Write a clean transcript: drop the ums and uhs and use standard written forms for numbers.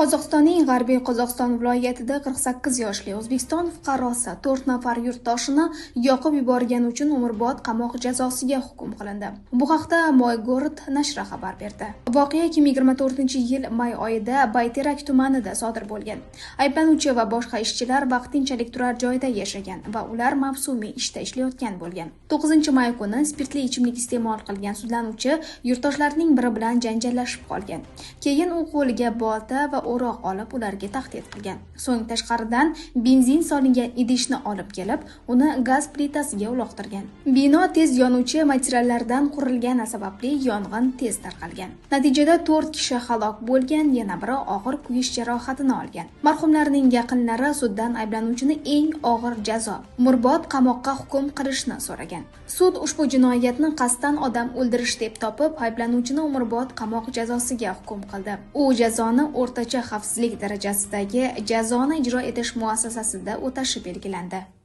Qozog'istonning G'arbiy Qozog'iston viloyatida 48 yoshli O'zbekiston fuqarosi 4 nafar yurtdoshini yoqib yuborgani uchun umrbod qamoq jazosiga hukm qilindi. Bu haqda Moygorod nashri xabar berdi. Voqea 2024-yil may oyida Bayterak tumanida sodir bo'lgan. Ayblanuvchi va boshqa ishchilar vaqtinchalik turar joyda yashagan va ular mavsumiy ishda ishlayotgan bo'lgan. 9-may kuni spirtli ichimlik iste'mol qilgan sudlanuvchi yurtdoshlarining biri bilan janjallashib qolgan. Keyin u qo'liga bolta va o'roq olib ularga tahdid qilgan. So'ng tashqaridan benzin solingan idishni olib kelib, uni gaz plitasiga uloqtirgan. Bino tez yonuvchi materiallardan qurilgani sababli yong'in tez tarqalgan. Natijada 4 kishi halok bo'lgan, yana biri og'ir kuyish jarohatini olgan. Marhumlarning yaqinlari suddan ayblanuvchini eng og'ir jazo, umrbod qamoqqa hukm qilishni so'ragan. Sud ushbu jinoyatni qasddan odam o'ldirish deb topib, ayblanuvchini umrbod qamoq jazosiga hukm qildi. U jazoni o'rtacha xavfsizlik darajasidagi jazoni ijro etish muassasasida o'tashi belgilandi.